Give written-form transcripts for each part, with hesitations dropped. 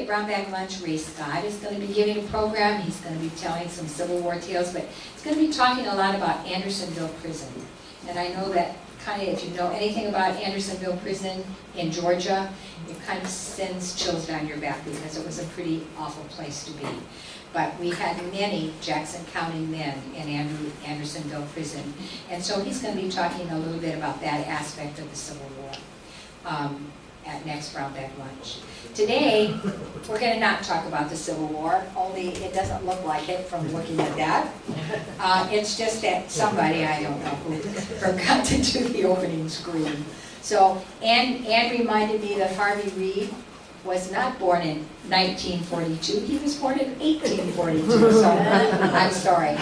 Brownback Lunch, Ray Scott is going to be giving a program. He's going to be telling some Civil War tales, but he's going to be talking a lot about Andersonville Prison. And I know that kind of, if you know anything about Andersonville Prison in Georgia, it kind of sends chills down your back because it was a pretty awful place to be. But we had many Jackson County men in Andersonville Prison. And so he's going to be talking a little bit about that aspect of the Civil War at next Brownback Lunch. Today, we're going to not talk about the Civil War, only it doesn't look like it from looking at that. It's just that somebody, I don't know who, forgot to do the opening screen. So, Ann reminded me that Harvey Reid was not born in 1942, he was born in 1842, so I'm sorry.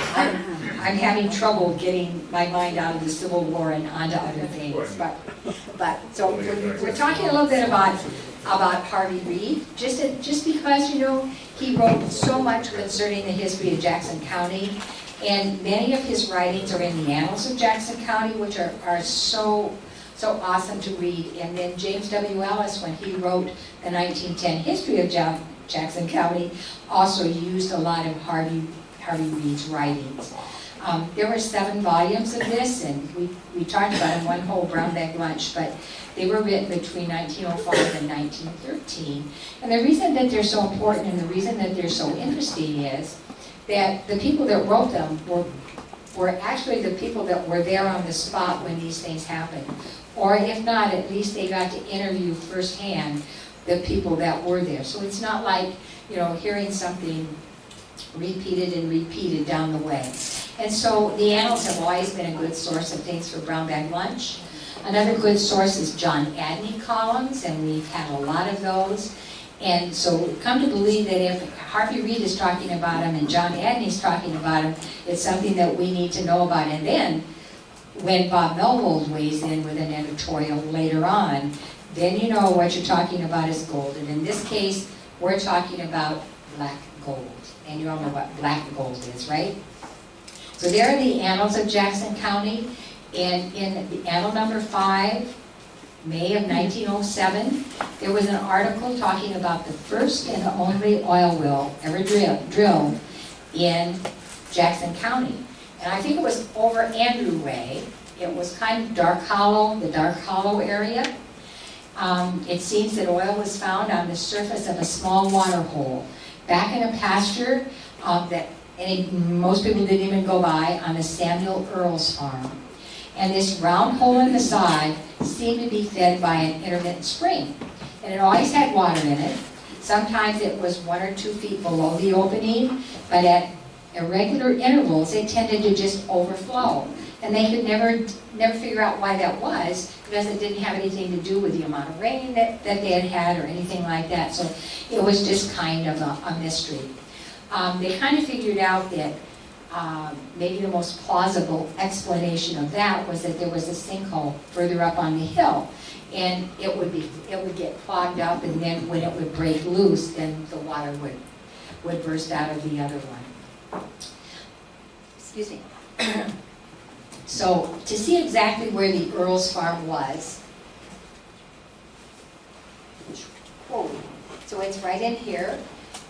I'm having trouble getting my mind out of the Civil War and onto other things. But so we're talking a little bit about Harvey Reid, just because, you know, he wrote so much concerning the history of Jackson County, and many of his writings are in the Annals of Jackson County, which are so awesome to read. And then James W. Ellis, when he wrote the 1910 history of Jackson County, also used a lot of Harvey Reid's writings. There were 7 volumes of this, and we talked about in one whole Brownback Lunch, but they were written between 1905 and 1913. And the reason that they're so important and the reason that they're so interesting is that the people that wrote them were actually the people that were there on the spot when these things happened. Or if not, at least they got to interview firsthand the people that were there. So it's not like, you know, hearing something repeated and repeated down the way. And so the Annals have always been a good source of things for Brownback Lunch. Another good source is John Adney columns, and we've had a lot of those. And so come to believe that if Harvey Reid is talking about him and John Adney is talking about him, it's something that we need to know about. And then when Bob Melvold weighs in with an editorial later on, then you know what you're talking about is gold. And in this case, we're talking about black gold. And you all know what black gold is, right? So there are the Annals of Jackson County. And in the Annal number 5, May of 1907, there was an article talking about the first and only oil well ever drilled in Jackson County. And I think it was over Andrew Way. It was kind of Dark Hollow, the Dark Hollow area. It seems that oil was found on the surface of a small water hole back in a pasture that most people didn't even go by, on the Samuel Earls farm. And this round hole in the side seemed to be fed by an intermittent spring. And it always had water in it. Sometimes it was 1 or 2 feet below the opening, but at irregular intervals it tended to just overflow. And they could never figure out why that was, because it didn't have anything to do with the amount of rain that they had had or anything like that. So it was just kind of a mystery. They kind of figured out that maybe the most plausible explanation of that was that there was a sinkhole further up on the hill, and it would get clogged up, and then when it would break loose, then the water would burst out of the other one. Excuse me. So to see exactly where the Earls farm was, so it's right in here,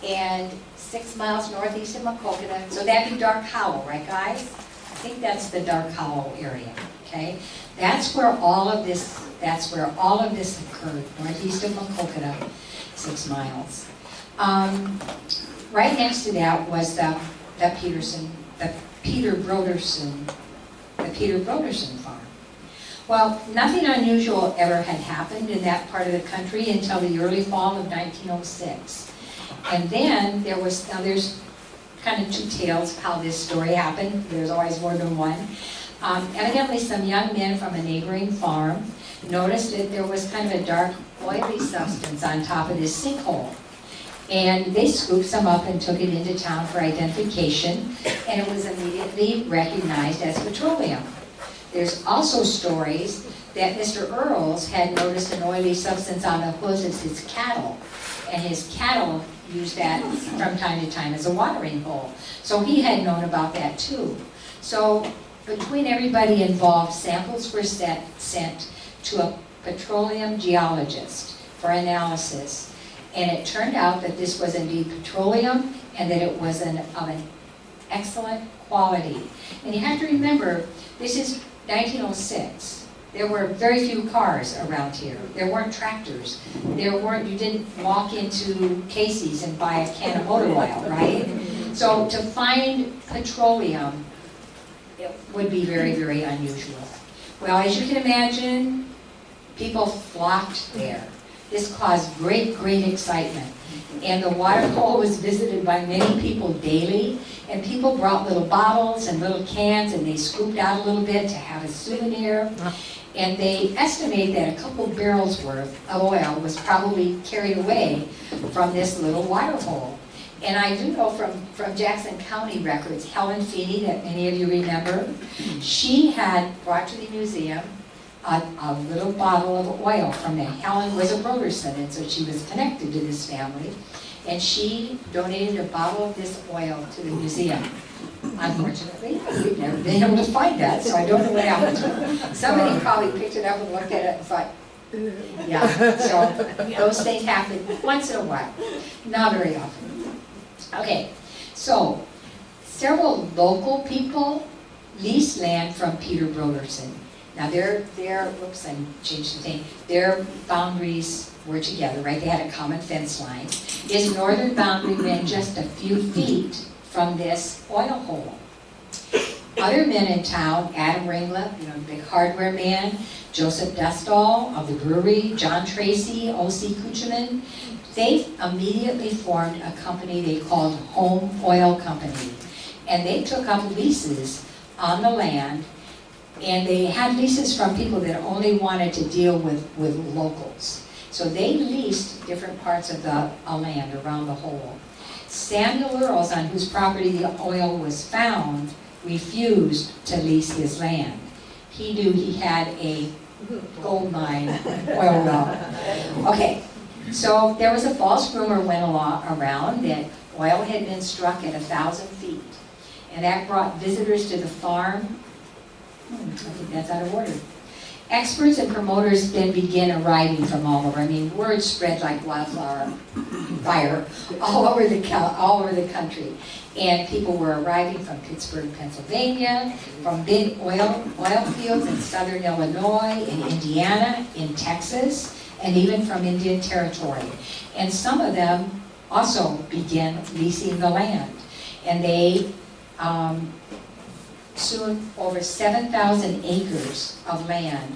and 6 miles northeast of Maquoketa. So that'd be Dark Hollow, right guys? I think that's the Dark Hollow area, okay? That's where all of this occurred, northeast of Maquoketa, 6 miles. Right next to that was the Peter Broderson farm. Well, nothing unusual ever had happened in that part of the country until the early fall of 1906. And then there's kind of 2 tales of how this story happened. There's always more than one. Evidently, some young men from a neighboring farm noticed that there was kind of a dark, oily substance on top of this sinkhole. And they scooped some up and took it into town for identification, and it was immediately recognized as petroleum. There's also stories that Mr. Earls had noticed an oily substance on the hooves of his cattle, and his cattle used that from time to time as a watering hole. So he had known about that too. So between everybody involved, samples were sent to a petroleum geologist for analysis. And it turned out that this was indeed petroleum and that it was of an excellent quality. And you have to remember, this is 1906. There were very few cars around here. There weren't tractors. You didn't walk into Casey's and buy a can of motor oil, right? So to find petroleum, it would be very, very unusual. Well, as you can imagine, people flocked there. This caused great, great excitement. And the water hole was visited by many people daily. And people brought little bottles and little cans, and they scooped out a little bit to have a souvenir. And they estimate that a couple barrels worth of oil was probably carried away from this little water hole. And I do know from Jackson County records, Helen Feeney, that many of you remember, she had brought to the museum a little bottle of oil from that. Helen was a Broderson, and so she was connected to this family. And she donated a bottle of this oil to the museum. Unfortunately, we've never been able to find that, so I don't know what happened to it. Somebody probably picked it up and looked at it and thought, yeah, so those things happen once in a while, not very often. Okay, so several local people leased land from Peter Broderson. Now whoops, I changed the thing. Their boundaries were together, right? They had a common fence line. His northern boundary ran just a few feet from this oil hole. Other men in town, Adam Ringler, the big hardware man, Joseph Dustall of the brewery, John Tracy, O.C. Kucherman, they immediately formed a company they called Home Oil Company. And they took up leases on the land, and they had leases from people that only wanted to deal with locals. So they leased different parts of the land around the hole. Samuel Earls, on whose property the oil was found, refused to lease his land. He knew he had a gold mine oil well. Okay, so there was a false rumor went around that oil had been struck at 1,000 feet. And that brought visitors to the farm. I think that's out of order. Experts and promoters then began arriving from all over. I mean, word spread like wildfire fire all over the country. And people were arriving from Pittsburgh, Pennsylvania, from big oil fields in southern Illinois, in Indiana, in Texas, and even from Indian Territory. And some of them also began leasing the land. And they soon over 7,000 acres of land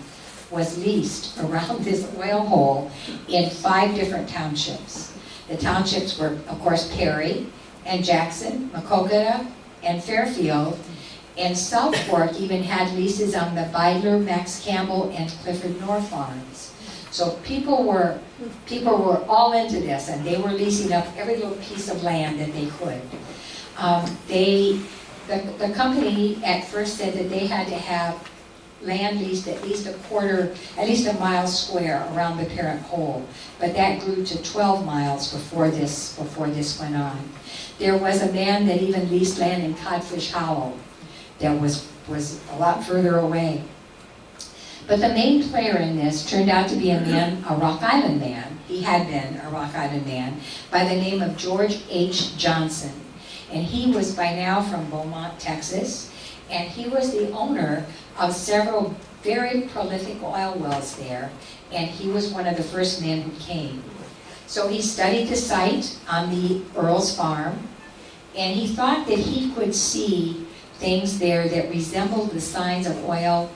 was leased around this oil hole in 5 different townships. The townships were, of course, Perry and Jackson, Maquoketa, and Fairfield, and South Fork even had leases on the Beidler, Max Campbell, and Clifford North farms. So people were all into this, and they were leasing up every little piece of land that they could. The company at first said that they had to have land leased at least a mile square around the parent hole, but that grew to 12 miles before this went on. There was a man that even leased land in Codfish Hollow that was a lot further away. But the main player in this turned out to be a Rock Island man. He had been a Rock Island man by the name of George H. Johnson. And he was by now from Beaumont, Texas, and he was the owner of several very prolific oil wells there, and he was one of the first men who came. So he studied the site on the Earls farm, and he thought that he could see things there that resembled the signs of oil,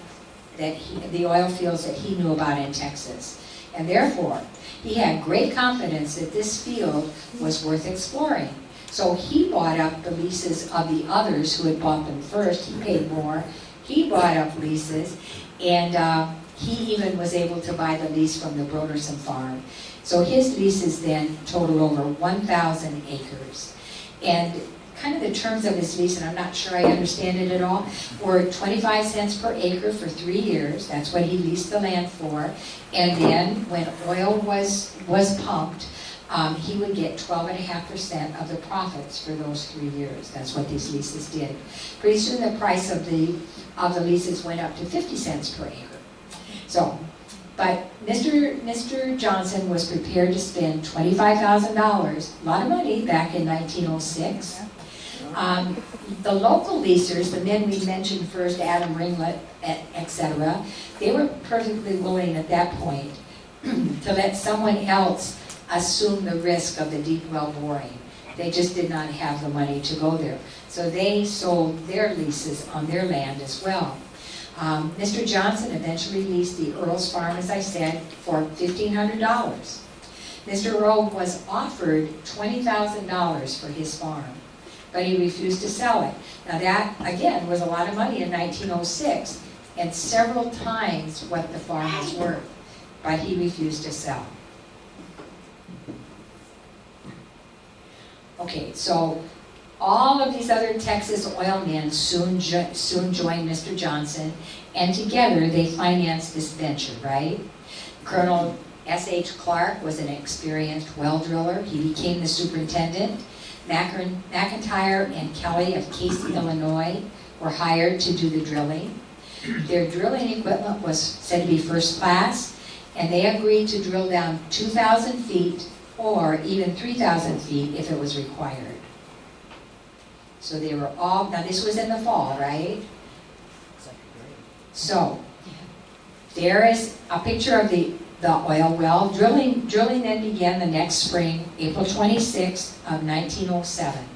the oil fields that he knew about in Texas. And therefore, he had great confidence that this field was worth exploring. So he bought up the leases of the others who had bought them first. He paid more. He bought up leases, and he even was able to buy the lease from the Broderson farm. So his leases then totaled over 1,000 acres. And kind of the terms of his lease, and I'm not sure I understand it at all, were 25 cents per acre for 3 years. That's what he leased the land for. And then when oil was pumped, he would get 12.5% of the profits for those 3 years. That's what these leases did. Pretty soon the price of the leases went up to 50 cents per acre. So But Mr. Johnson was prepared to spend $25,000, a lot of money back in 1906. The local leasers, the men we mentioned first, Adam Ringlet, etc., they were perfectly willing at that point to let someone else assume the risk of the deep well boring. They just did not have the money to go there. So they sold their leases on their land as well. Mr. Johnson eventually leased the Earl's farm, as I said, for $1,500. Mr. Earl was offered $20,000 for his farm, but he refused to sell it. Now that, again, was a lot of money in 1906, and several times what the farm was worth, but he refused to sell. Okay, so all of these other Texas oil men soon joined Mr. Johnson, and together they financed this venture, right? Colonel S.H. Clark was an experienced well driller. He became the superintendent. McIntyre and Kelly of Casey, Illinois were hired to do the drilling. Their drilling equipment was said to be first class, and they agreed to drill down 2,000 feet or even 3,000 feet if it was required. So they were all, now this was in the fall, right? So, there is a picture of the oil well. Drilling then began the next spring, April 26th of 1907.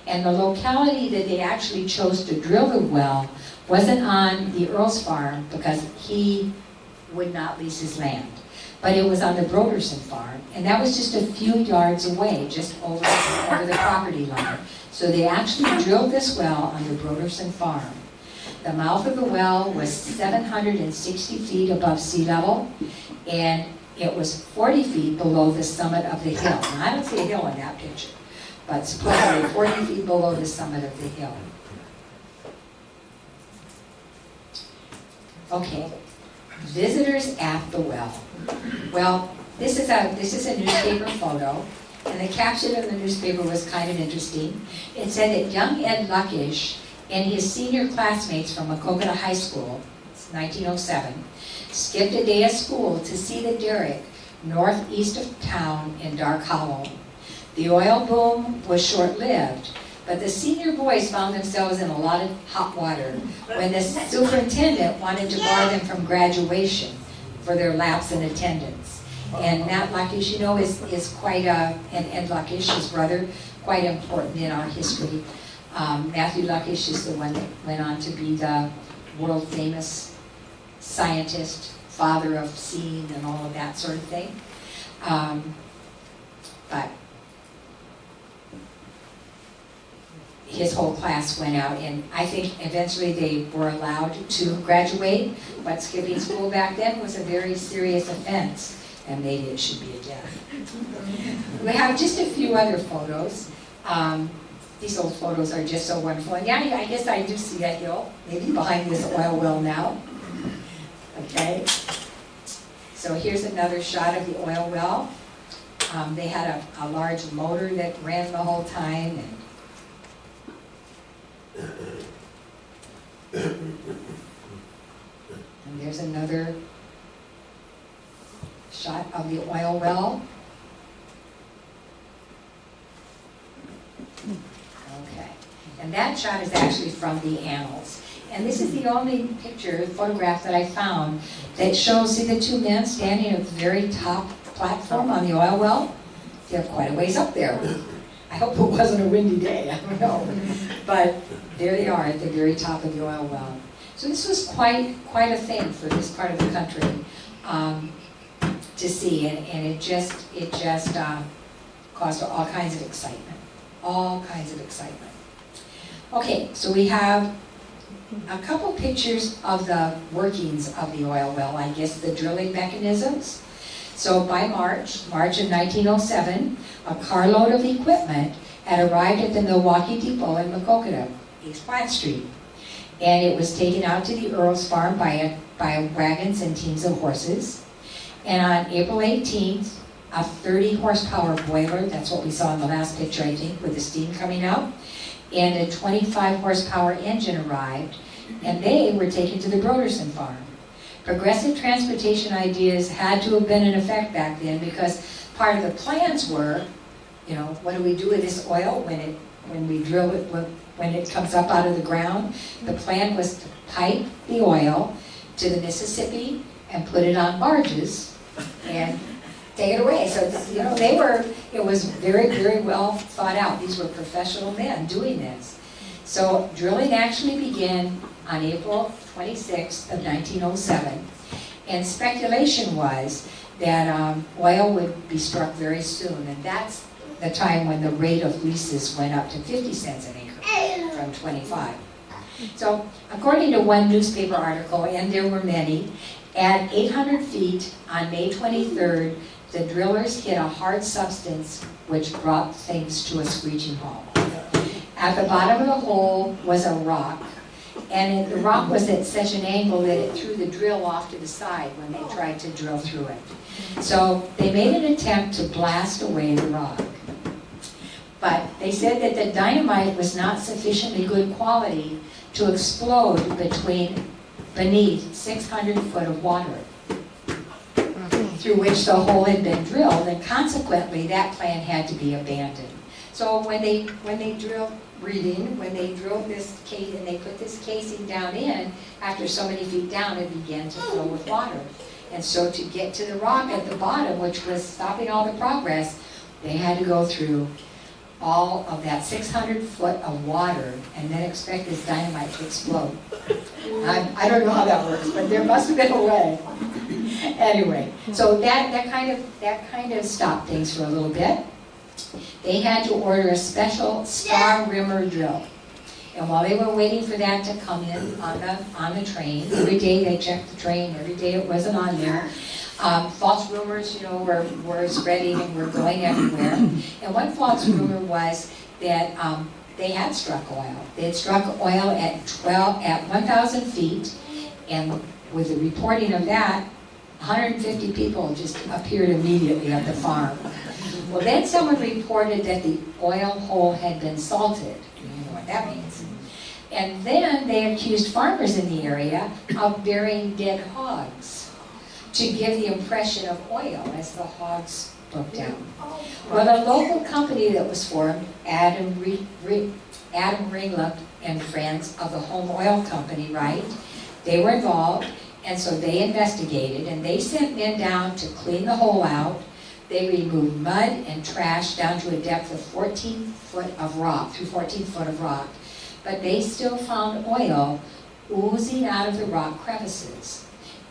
And the locality that they actually chose to drill the well wasn't on the Earl's farm because he would not lease his land. But it was on the Broderson farm, and that was just a few yards away, just over the property line. So they actually drilled this well on the Broderson farm. The mouth of the well was 760 feet above sea level, and it was 40 feet below the summit of the hill. Now, I don't see a hill in that picture, but supposedly 40 feet below the summit of the hill. Okay, visitors at the well. Well, this is a newspaper photo, and the caption of the newspaper was kind of interesting. It said that young Ed Luckish and his senior classmates from Maquoketa High School, it's 1907, skipped a day of school to see the derrick northeast of town in Dark Hollow. The oil boom was short-lived, but the senior boys found themselves in a lot of hot water when the superintendent wanted to bar them from graduation for their lapse in attendance. And Matt Luckish, you know, is quite and Ed Luckish, his brother, quite important in our history. Matthew Luckish is the one that went on to be the world-famous scientist, father of seeing and all of that sort of thing. But his whole class went out, and I think eventually they were allowed to graduate, but skipping school back then was a very serious offense, and maybe it should be a death. We have just a few other photos. These old photos are just so wonderful. And yeah, I guess I do see a hill, maybe behind this oil well now. Okay. So here's another shot of the oil well. They had a large motor that ran the whole time. And there's another shot of the oil well. Okay, and that shot is actually from the annals. And this is the only photograph that I found that shows, see the two men standing at the very top platform on the oil well? They're quite a ways up there. I hope it wasn't a windy day, I don't know. But there they are at the very top of the oil well. So this was quite a thing for this part of the country to see, and it just caused all kinds of excitement. All kinds of excitement. Okay, so we have a couple pictures of the workings of the oil well, I guess the drilling mechanisms. So by March of 1907, a carload of equipment had arrived at the Milwaukee Depot in Maquoketa, East Platte Street. And it was taken out to the Earl's farm by wagons and teams of horses. And on April 18th, a 30 horsepower boiler, that's what we saw in the last picture, I think, with the steam coming out, and a 25 horsepower engine arrived, and they were taken to the Broderson farm. progressive transportation ideas had to have been in effect back then, because part of the plans were, you know, what do we do with this oil when we drill it, when it comes up out of the ground? The plan was to pipe the oil to the Mississippi and put it on barges and take it away. So, you know, it was very, very well thought out. These were professional men doing this. So drilling actually began on April 26th of 1907, and speculation was that oil would be struck very soon, and that's the time when the rate of leases went up to 50 cents an acre from 25. So according to one newspaper article, and there were many, at 800 feet on May 23rd, the drillers hit a hard substance which brought things to a screeching halt. At the bottom of the hole was a rock, and the rock was at such an angle that it threw the drill off to the side when they tried to drill through it. So they made an attempt to blast away the rock. But they said that the dynamite was not sufficiently good quality to explode beneath 600 foot of water through which the hole had been drilled, and consequently that plan had to be abandoned. So when they drilled this case and they put this casing down in, after so many feet down, it began to fill with water. And so to get to the rock at the bottom, which was stopping all the progress, they had to go through all of that 600 foot of water and then expect this dynamite to explode. I don't know how that works, but there must have been a way. Anyway, so that kind of stopped things for a little bit. They had to order a special star rimmer drill. And while they were waiting for that to come in on the train, every day they checked the train, every day it wasn't on there. False rumors, you know, were spreading and were going everywhere. And one false rumor was that they had struck oil. They had struck oil at 1,000 feet, and with the reporting of that, 150 people just appeared immediately at the farm. Well, then someone reported that the oil hole had been salted. You know what that means. And then they accused farmers in the area of burying dead hogs to give the impression of oil as the hogs broke down. Well, a local company that was formed, Adam Ringlup and Friends of the Home Oil Company, right? They were involved, and so they investigated, and they sent men down to clean the hole out. They removed mud and trash down to a depth of 14 foot of rock, through 14 foot of rock. But they still found oil oozing out of the rock crevices.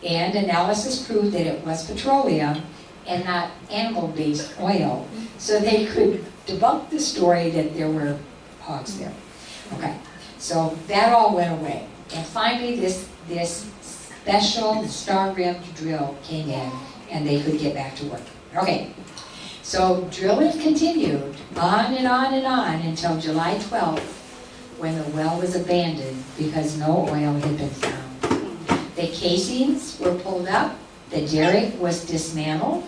And analysis proved that it was petroleum and not animal-based oil. So they could debunk the story that there were hogs there. Okay, so that all went away. And finally this special star-rimmed drill came in and they could get back to work. Okay, so drilling continued on and on and on until July 12th, when the well was abandoned because no oil had been found. The casings were pulled up, the derrick was dismantled,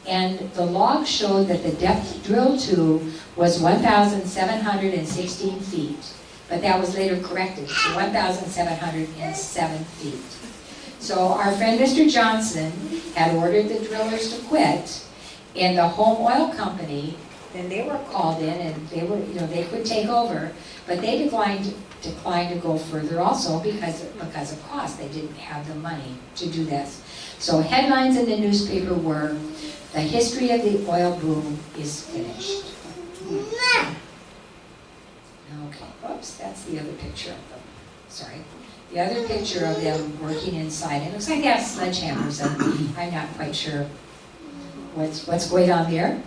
and the log showed that the depth drilled to was 1,716 feet, but that was later corrected to 1,707 feet. So our friend Mr. Johnson had ordered the drillers to quit, and the Home Oil Company, then they were called in and they were, you know, they could take over, but they declined to go further also because of cost. They didn't have the money to do this. So headlines in the newspaper were, "The history of the oil boom is finished." Okay, whoops, that's the other picture of them. Sorry. The other picture of them working inside. It looks like they have sledgehammers, and I'm not quite sure what's going on there.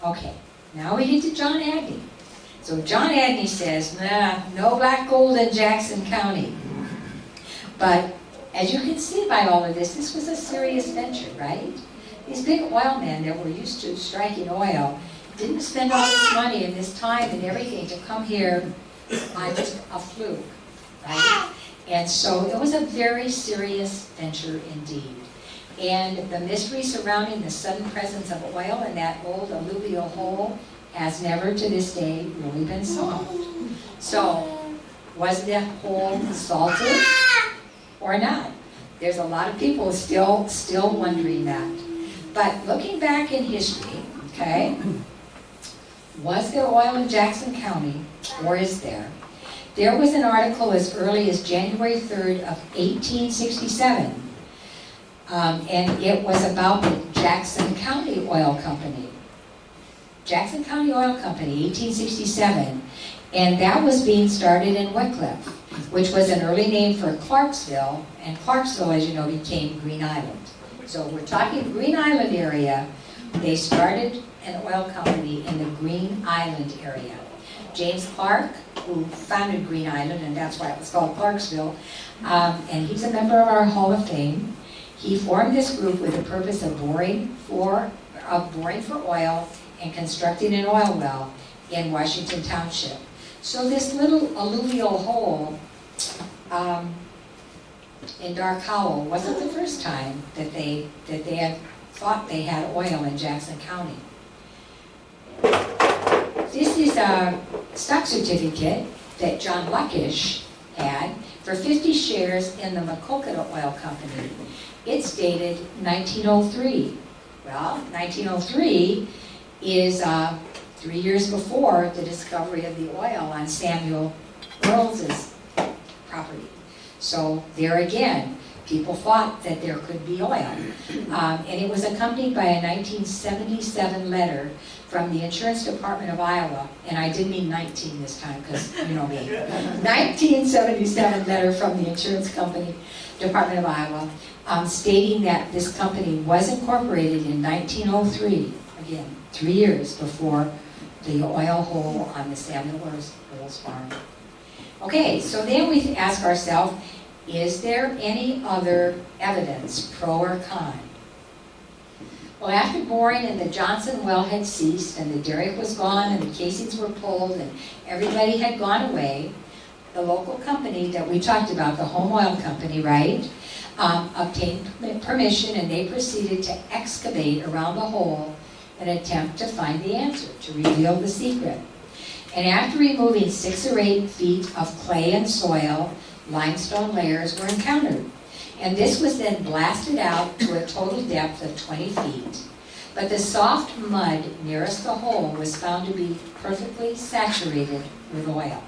Okay, now we get to John Adney. So John Adney says, nah, no black gold in Jackson County. But as you can see by all of this was a serious venture, right? These big oil men that were used to striking oil didn't spend all this money and this time and everything to come here on just a fluke, right? And so it was a very serious venture indeed. And the mystery surrounding the sudden presence of oil in that old alluvial hole has never to this day really been solved. So, was the hole salted? or not. There's a lot of people still wondering that. But looking back in history, okay, was there oil in Jackson County, or is there? There was an article as early as January 3rd of 1867, and it was about the Jackson County Oil Company. Jackson County Oil Company, 1867, and that was being started in Wickliffe, which was an early name for Clarksville, and Clarksville, as you know, became Green Island. So we're talking Green Island area. They started an oil company in the Green Island area. James Clark, who founded Green Island, and that's why it was called Clarksville, and he's a member of our Hall of Fame. He formed this group with the purpose of boring for oil and constructing an oil well in Washington Township. So this little alluvial hole in Dark Hollow wasn't the first time that they had thought they had oil in Jackson County. This is a stock certificate that John Luckish had for 50 shares in the Maquoketa Oil Company. It's dated 1903. Well, 1903 is 3 years before the discovery of the oil on Samuel Earls' property. So there again, people thought that there could be oil. And it was accompanied by a 1977 letter from the Insurance Department of Iowa, and I didn't mean 19 this time because you know me. 1977 letter from the Insurance Company Department of Iowa stating that this company was incorporated in 1903, again, 3 years before the oil hole on the Samuel Earls farm. Okay, so then we ask ourselves, is there any other evidence, pro or con? Well, after boring and the Johnson well had ceased and the derrick was gone and the casings were pulled and everybody had gone away, the local company that we talked about, the Home Oil Company, right, obtained permission and they proceeded to excavate around the hole and attempt to find the answer, to reveal the secret. And after removing 6 or 8 feet of clay and soil, limestone layers were encountered. And this was then blasted out to a total depth of 20 feet. But the soft mud nearest the hole was found to be perfectly saturated with oil.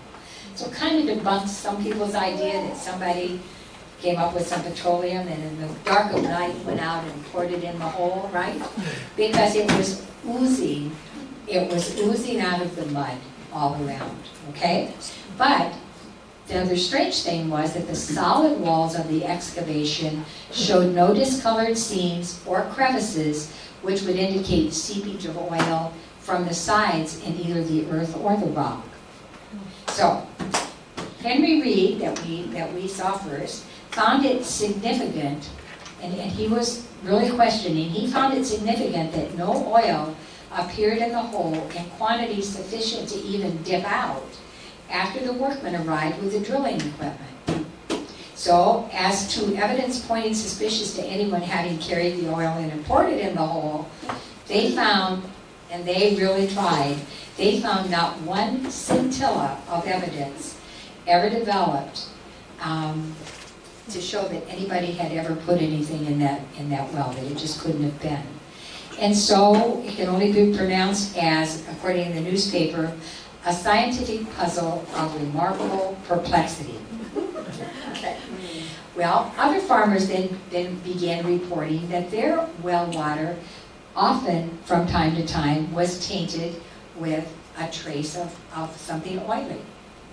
So it kind of debunks some people's idea that somebody came up with some petroleum and in the dark of night went out and poured it in the hole, right? Because it was oozing out of the mud all around, okay? But the other strange thing was that the solid walls of the excavation showed no discolored seams or crevices which would indicate seepage of oil from the sides in either the earth or the rock. So, Henry Reed, that we saw first, found it significant, and he was really questioning, he found it significant that no oil appeared in the hole in quantity sufficient to even dip out after the workmen arrived with the drilling equipment. So, as to evidence pointing suspicious to anyone having carried the oil in and poured it in the hole, they found, and they really tried, they found not one scintilla of evidence ever developed to show that anybody had ever put anything in that well, that it just couldn't have been. And so it can only be pronounced as, according to the newspaper, a scientific puzzle of remarkable perplexity. Okay. Well, other farmers then began reporting that their well water often, from time to time, was tainted with a trace of something oily.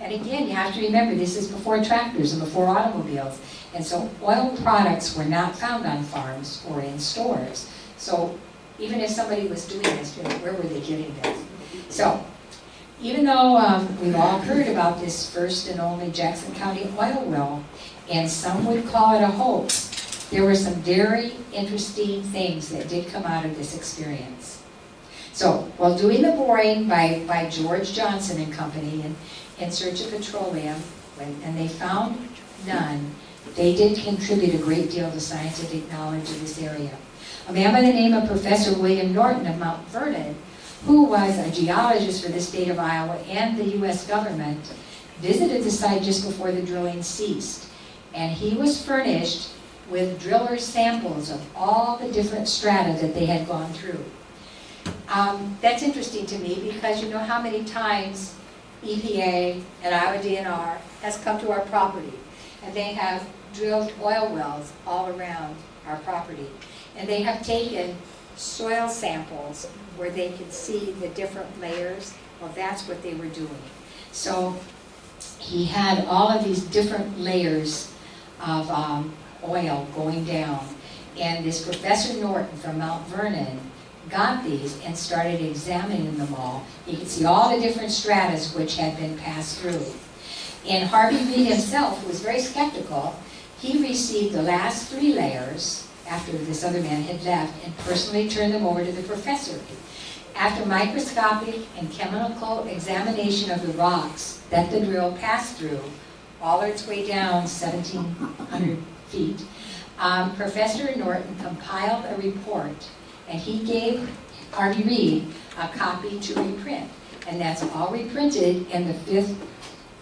And again, you have to remember, this is before tractors and before automobiles. And so oil products were not found on farms or in stores. So even if somebody was doing this, where were they getting this? So even though we've all heard about this first and only Jackson County oil well, and some would call it a hoax, there were some very interesting things that did come out of this experience. So while doing the boring by George Johnson and Company in search of petroleum, and they found none, they did contribute a great deal to scientific knowledge of this area. A man by the name of Professor William Norton of Mount Vernon, who was a geologist for the state of Iowa and the U.S. government, visited the site just before the drilling ceased. and he was furnished with driller samples of all the different strata that they had gone through. That's interesting to me because you know how many times EPA and Iowa DNR has come to our property, and they have drilled oil wells all around our property, and they have taken soil samples where they could see the different layers. Well, that's what they were doing. So he had all of these different layers of oil going down, and this Professor Norton from Mount Vernon got these and started examining them all. You could see all the different stratas which had been passed through. And Harvey Reid himself was very skeptical. He received the last 3 layers after this other man had left and personally turned them over to the professor. After microscopic and chemical examination of the rocks that the drill passed through, all its way down 1,700 feet, Professor Norton compiled a report, and he gave Harvey Reid a copy to reprint, and that's all reprinted in the fifth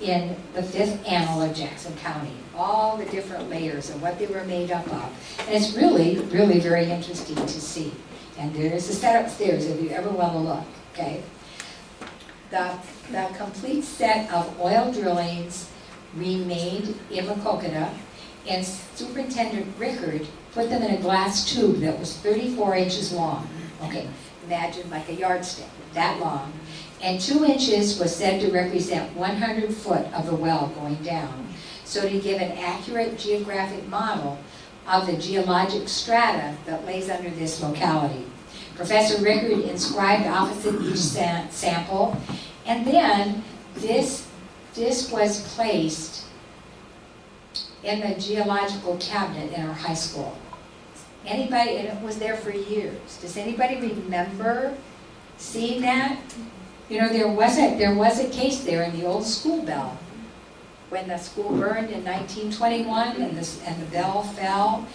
Annal of Jackson County. All the different layers of what they were made up of, and it's really, really very interesting to see. And there's a set upstairs if you ever want to look. Okay, the complete set of oil drillings remained in Maquoketa, and Superintendent Rickard put them in a glass tube that was 34 inches long. Okay, imagine like a yardstick, that long. And 2 inches was said to represent 100 foot of the well going down. So to give an accurate geographic model of the geologic strata that lays under this locality. Professor Rickard inscribed opposite each sample, and then this was placed in the geological cabinet in our high school. Anybody, and it was there for years. Does anybody remember seeing that? You know, there was a case there in the old school bell when the school burned in 1921 and the bell fell.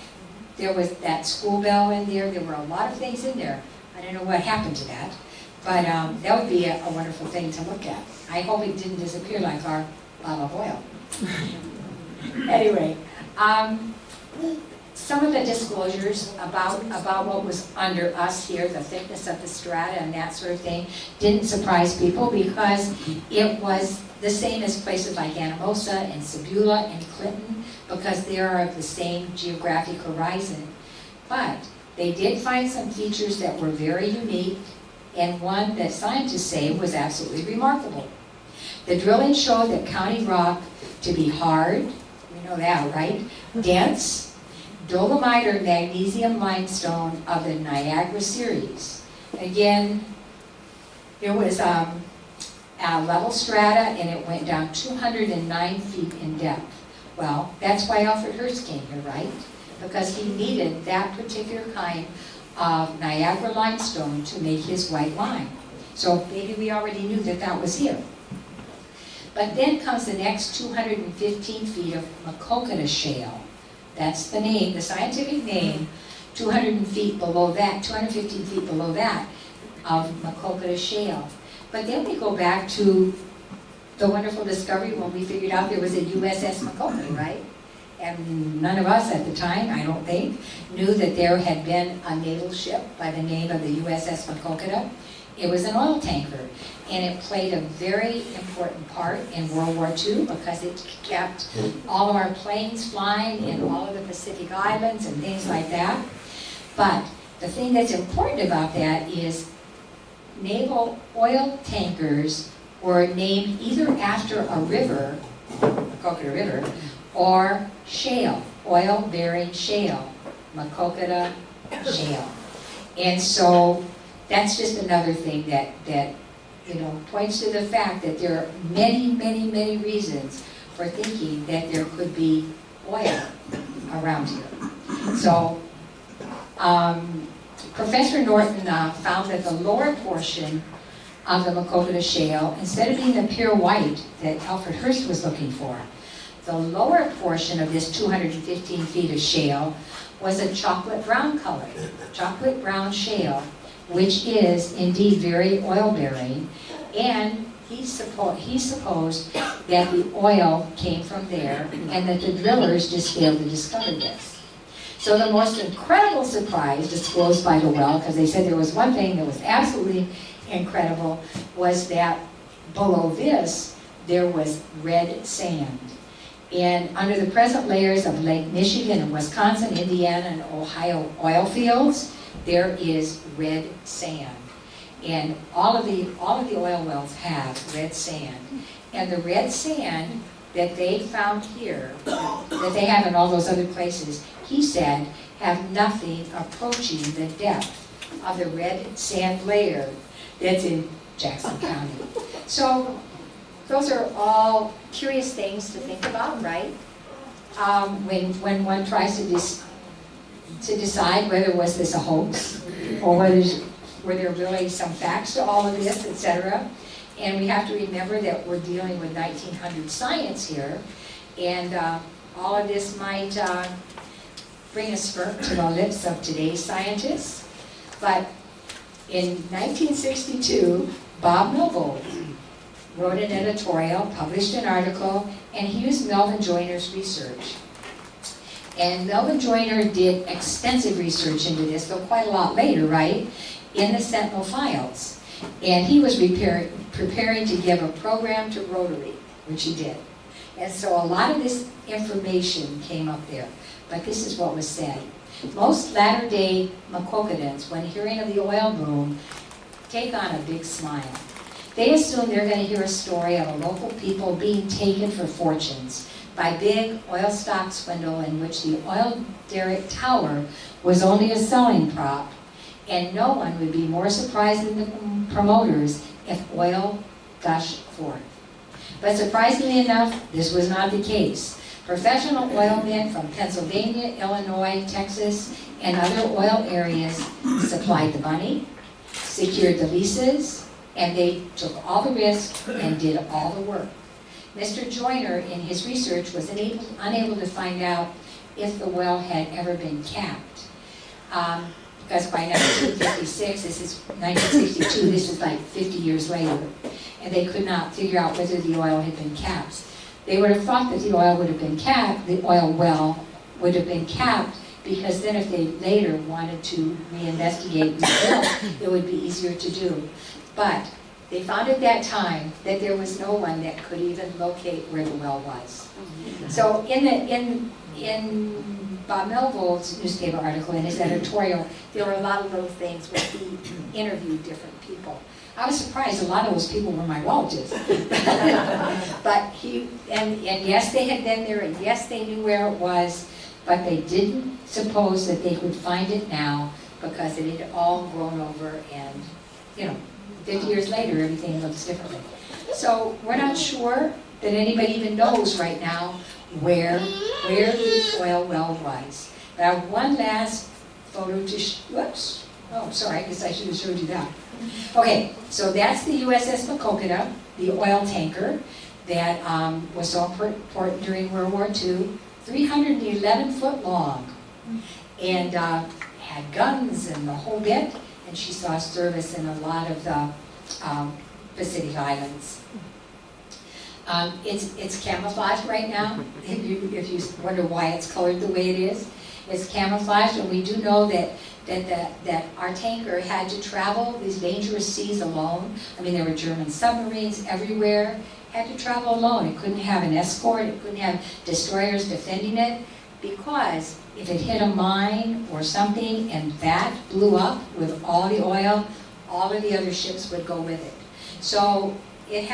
There was that school bell in there. There were a lot of things in there. I don't know what happened to that, but that would be a wonderful thing to look at. I hope it didn't disappear like our bottle of oil. Anyway, some of the disclosures about what was under us here, the thickness of the strata and that sort of thing, didn't surprise people because it was the same as places like Anamosa and Sebula and Clinton, because they are of the same geographic horizon. But they did find some features that were very unique, and one that scientists say was absolutely remarkable. The drilling showed that county rock to be hard, we know that, right? Dense, dolomite or magnesium limestone of the Niagara series. Again, there was a level strata, and it went down 209 feet in depth. Well, that's why Alfred Hurst came here, right? Because he needed that particular kind of Niagara limestone to make his white lime. So maybe we already knew that that was here. But then comes the next 215 feet of Maquoketa shale. That's the name, the scientific name, 215 feet below that of Maquoketa shale. But then we go back to the wonderful discovery when we figured out there was a USS Maquoketa, right? And none of us at the time, I don't think, knew that there had been a naval ship by the name of the USS Maquoketa. It was an oil tanker, and it played a very important part in World War II because it kept all of our planes flying in all of the Pacific Islands and things like that. But the thing that's important about that is naval oil tankers were named either after a river, Maquoketa River, or shale, oil-bearing shale, Maquoketa shale. And so that's just another thing that you know, points to the fact that there are many, many, many reasons for thinking that there could be oil around here. So Professor Norton found that the lower portion of the Maquoketa shale, instead of being the pure white that Alfred Hurst was looking for, the lower portion of this 215 feet of shale was a chocolate brown color, chocolate brown shale, which is indeed very oil-bearing. And he supposed that the oil came from there and that the drillers just failed to discover this. So the most incredible surprise disclosed by the well, because they said there was one thing that was absolutely incredible, was that below this there was red sand. And under the present layers of Lake Michigan and Wisconsin, Indiana, and Ohio oil fields, there is red sand. And all of the oil wells have red sand. And the red sand that they found here, that they have in all those other places, he said, have nothing approaching the depth of the red sand layer that's in Jackson County. So those are all curious things to think about, right? When one tries to decide whether was this a hoax or were there really some facts to all of this, etc. And we have to remember that we're dealing with 1900 science here, and all of this might bring a smirk to the lips of today's scientists. But in 1962, Bob Milvold wrote an editorial, published an article, and he used Melvin Joyner's research. And Melvin Joyner did extensive research into this, though quite a lot later, right, in the Sentinel files. And he was preparing to give a program to Rotary, which he did. And so a lot of this information came up there. But this is what was said. Most latter-day Maquoketans, when hearing of the oil boom, take on a big smile. They assume they're going to hear a story of a local people being taken for fortunes by big oil stock swindle in which the oil derrick tower was only a selling prop, and no one would be more surprised than the promoters if oil gushed forth. But surprisingly enough, this was not the case. Professional oilmen from Pennsylvania, Illinois, Texas, and other oil areas supplied the money, secured the leases, and they took all the risk and did all the work. Mr. Joyner, in his research, was unable to find out if the well had ever been capped. Because by 1956, this is 1962, this is like 50 years later, and they could not figure out whether the oil had been capped. They would have thought that the oil would have been capped, the oil well would have been capped, because then if they later wanted to reinvestigate the well, it would be easier to do. But they found at that time that there was no one that could even locate where the well was. So in Bob Milvold's newspaper article, in his editorial, there were a lot of little things where he interviewed different people. I was surprised a lot of those people were my relatives. But and yes, they had been there, and yes, they knew where it was, but they didn't suppose that they could find it now because it had all grown over, and, you know, 50 years later, everything looks differently. So we're not sure that anybody even knows right now where the oil well was. But I have one last photo to whoops. Oh, sorry, I guess I should have showed you that. Okay, so that's the USS Maquoketa, the oil tanker that was so important during World War II, 311 foot long, and had guns and the whole bit. And she saw service in a lot of the Pacific Islands. It's camouflaged right now. If you wonder why it's colored the way it is, it's camouflaged, and we do know that our tanker had to travel these dangerous seas alone. I mean, there were German submarines everywhere. Had to travel alone. It couldn't have an escort. It couldn't have destroyers defending it, because if it hit a mine or something and that blew up with all the oil, all of the other ships would go with it. So it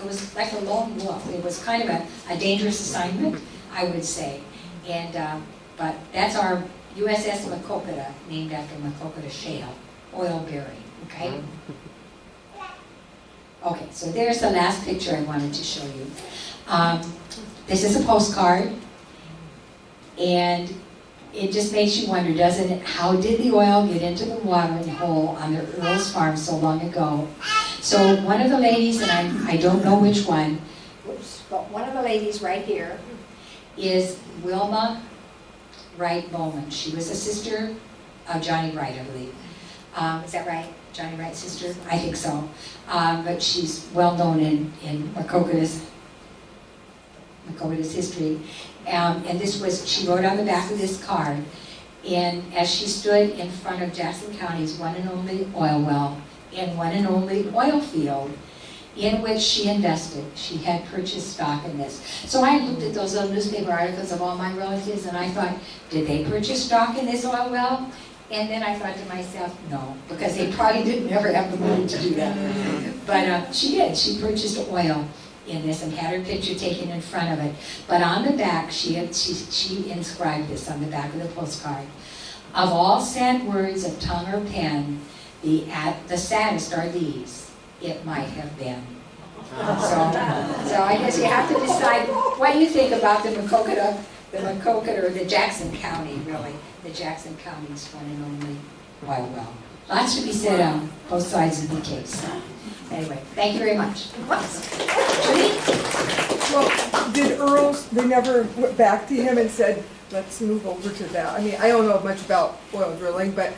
was like a lone wolf. It was kind of a dangerous assignment, I would say. And but that's our USS Maquoketa, named after Maquoketa Shale, oil bearing. Okay. Okay. So there's the last picture I wanted to show you. This is a postcard. And it just makes you wonder, doesn't it, how did the oil get into the watering hole on the Earl's farm so long ago? So one of the ladies, and I don't know which one, but one of the ladies right here is Wilma Wright Bowman. She was a sister of Johnny Wright, I believe. Is that right? Johnny Wright's sister? I think so. But she's well known in Maquoketa's history. And this was, she wrote on the back of this card, and as she stood in front of Jackson County's one and only oil well, and one and only oil field, in which she invested. She had purchased stock in this. So I looked at those little newspaper articles of all my relatives, and I thought, did they purchase stock in this oil well? And then I thought to myself, no, because they probably didn't ever have the money to do that. But she did. She purchased oil in this and had her picture taken in front of it. But on the back, she inscribed this on the back of the postcard. Of all sad words of tongue or pen, the saddest are these, it might have been. So I guess you have to decide what you think about the Maquoketa, or the Jackson County, really. The Jackson County's one and only oil well. Lots to be said on both sides of the case. Anyway, thank you very much. Judy? Well, did Earls, they never went back to him and said, let's move over to that? I mean, I don't know much about oil drilling, but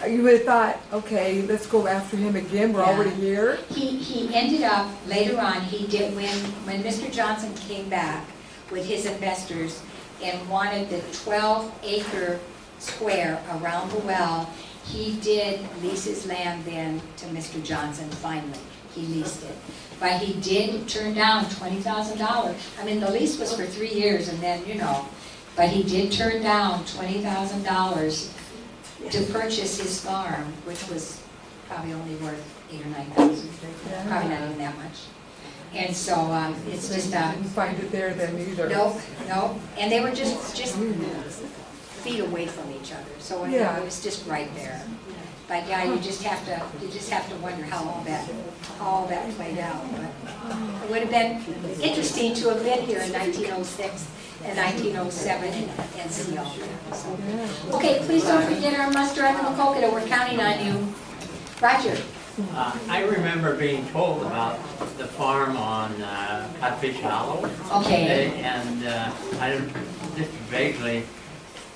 you would have thought, okay, let's go after him again, we're already here. He ended up, later on, he did, when Mr. Johnson came back with his investors and wanted the 12-acre square around the well, he did lease his land then to Mr. Johnson finally. He leased it. But he did turn down $20,000. I mean, the lease was for 3 years and then, you know, but he did turn down $20,000 to purchase his farm, which was probably only worth $8,000 or $9,000. Probably not even that much. And so it's just Didn't find it there then either. Nope. And they were just feet away from each other. So it was just right there. But yeah, you just have to wonder how all that played out. But it would have been interesting to have been here in 1906 and 1907 and see all that. So. Okay, please don't forget our muster at the Maquoketa. We're counting on you. Roger. I remember being told about the farm on Codfish Hollow. Okay. And I don't, just vaguely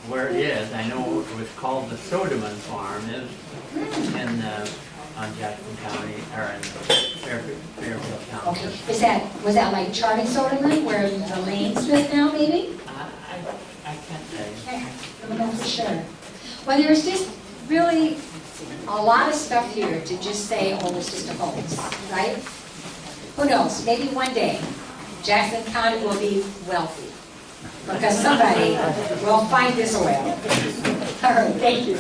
where it is. I know it was called the Sodeman Farm. It was in on Jackson County, or in Fairfield County. Okay. Was that like Charlie Soderman, where the lane's with now, maybe? I can't say. I don't know for sure. Well, there's just really a lot of stuff here to just say, oh, it's just a hoax, right? Who knows? Maybe one day Jackson County will be wealthy because somebody will find this oil. All right, thank you.